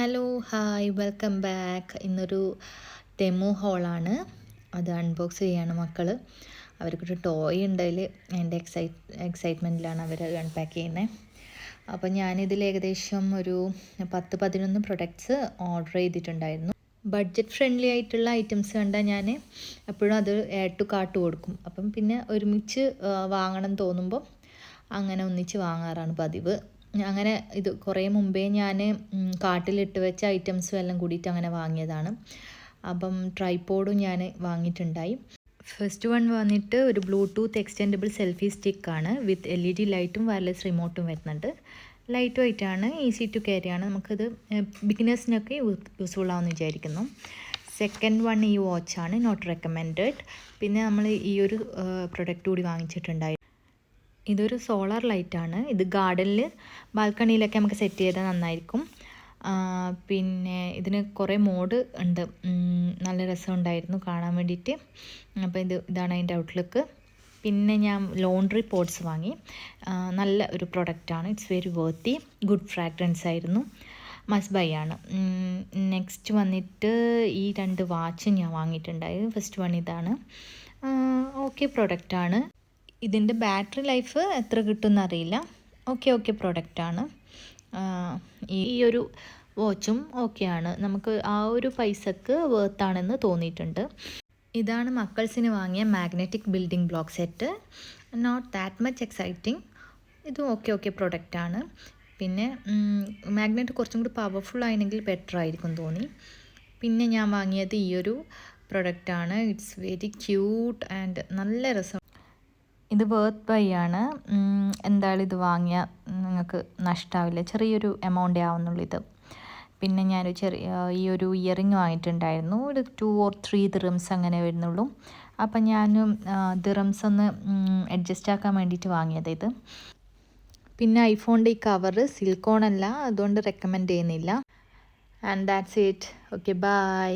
Hello hi welcome back. ഇന്നൊരു demo ഹോളാണ്, അത് unbox ചെയ്യാണ് മക്കൾ. അവർക്കൊരു ടോയ് ഉണ്ടതിൽ എൻ്റെ എക്സൈറ്റ്മെൻറ്റിലാണ് അവർ അൺപാക്ക് ചെയ്യുന്നത്. അപ്പോൾ ഞാനിതിൽ ഏകദേശം ഒരു 10-11 പ്രൊഡക്ട്സ് ഓർഡർ ചെയ്തിട്ടുണ്ടായിരുന്നു. ബഡ്ജറ്റ് ഫ്രണ്ട്ലി ആയിട്ടുള്ള ഐറ്റംസ് കണ്ടാൽ ഞാൻ എപ്പോഴും അത് ആഡ് ടു കാർട്ട് കൊടുക്കും. അപ്പം പിന്നെ ഒരുമിച്ച് വാങ്ങണം തോന്നുമ്പോൾ അങ്ങനെ ഒന്നിച്ച് വാങ്ങാറാണ് പതിവ്. അങ്ങനെ ഇത് കുറേ മുമ്പേ ഞാൻ കാർട്ടിലിട്ട് വെച്ച ഐറ്റംസും എല്ലാം കൂടിയിട്ട് അങ്ങനെ വാങ്ങിയതാണ്. അപ്പം ട്രൈപോഡും ഞാൻ വാങ്ങിയിട്ടുണ്ടായി. ഫസ്റ്റ് വൺ വന്നിട്ട് ഒരു ബ്ലൂടൂത്ത് എക്സ്റ്റെൻഡബിൾ സെൽഫി സ്റ്റിക്കാണ് വിത്ത് LED ലൈറ്റും വയർലെസ് റിമോട്ടും വരുന്നുണ്ട്. ലൈറ്റ് വെയിറ്റ് ആണ്, ഈസി ടു ക്യാരി ആണ്. നമുക്കിത് ബിഗിനേഴ്സിനൊക്കെ യൂസ്ഫുൾ ആവുമെന്ന് വിചാരിക്കുന്നു. സെക്കൻഡ് വൺ ഈ വാച്ചാണ്, നോട്ട് റെക്കമെൻഡഡ്. പിന്നെ നമ്മൾ ഈ ഒരു പ്രൊഡക്റ്റ് കൂടി വാങ്ങിച്ചിട്ടുണ്ടായി. ഇതൊരു സോളാർ ലൈറ്റാണ്. ഇത് ഗാർഡനിൽ ബാൽക്കണിയിലൊക്കെ നമുക്ക് സെറ്റ് ചെയ്താൽ നന്നായിരിക്കും. പിന്നെ ഇതിന് കുറേ മോഡ് ഉണ്ട്. നല്ല രസമുണ്ടായിരുന്നു കാണാൻ വേണ്ടിയിട്ട്. അപ്പോൾ ഇതാണ് അതിൻ്റെ ഔട്ട്ലുക്ക്. പിന്നെ ഞാൻ ലോണ്ട്രി പോട്ട്സ് വാങ്ങി. നല്ല ഒരു പ്രൊഡക്റ്റാണ്. It's very worthy. Good fragrance ആയിരുന്നു. മസ്റ്റ് ബൈ ആണ്. നെക്സ്റ്റ് വന്നിട്ട് ഈ 2 വാച്ച് ഞാൻ വാങ്ങിയിട്ടുണ്ടായിരുന്നു. ഫസ്റ്റ് വൺ ഇതാണ്. ഓക്കെ പ്രൊഡക്റ്റാണ്. ഇതിൻ്റെ ബാറ്ററി ലൈഫ് എത്ര കിട്ടുമെന്ന് അറിയില്ല. ഓക്കെ പ്രൊഡക്റ്റാണ്. ഈ ഒരു വാച്ചും ഓക്കെയാണ്. നമുക്ക് ആ ഒരു പൈസക്ക് വേർത്താണെന്ന് തോന്നിയിട്ടുണ്ട്. ഇതാണ് മക്കൾസിന് വാങ്ങിയ magnetic building block set. Not that much exciting. ഇതും ഓക്കെ പ്രൊഡക്റ്റാണ്. പിന്നെ മാഗ്നറ്റ് കുറച്ചും കൂടി പവർഫുൾ ആയിരുന്നെങ്കിൽ ബെറ്റർ ആയിരിക്കും തോന്നി. പിന്നെ ഞാൻ വാങ്ങിയത് ഈ ഒരു പ്രൊഡക്റ്റാണ്. ഇറ്റ്സ് വെരി ക്യൂട്ട് ആൻഡ് നല്ല രസം. ഇത് വർത്ത് ബൈ ആണ്. എന്തായാലും ഇത് വാങ്ങിയാൽ നിങ്ങൾക്ക് നഷ്ടമാവില്ല. ചെറിയൊരു എമൗണ്ടേ ആവുന്നുള്ളൂ ഇത്. പിന്നെ ഞാനൊരു ഈ ഒരു ഇയറിങ് വാങ്ങിയിട്ടുണ്ടായിരുന്നു. ഒരു 2 or 3 ദിറംസ് അങ്ങനെ വരുന്നുള്ളൂ. അപ്പം ഞാനും ദിറംസ് ഒന്ന് അഡ്ജസ്റ്റ് ആക്കാൻ വേണ്ടിയിട്ട് വാങ്ങിയത് ഇത്. പിന്നെ ഐഫോണിൻ്റെ ഈ കവറ് സിലിക്കോൺ അല്ല, അതുകൊണ്ട് റെക്കമെൻഡ് ചെയ്യുന്നില്ല. And that's it. Okay bye.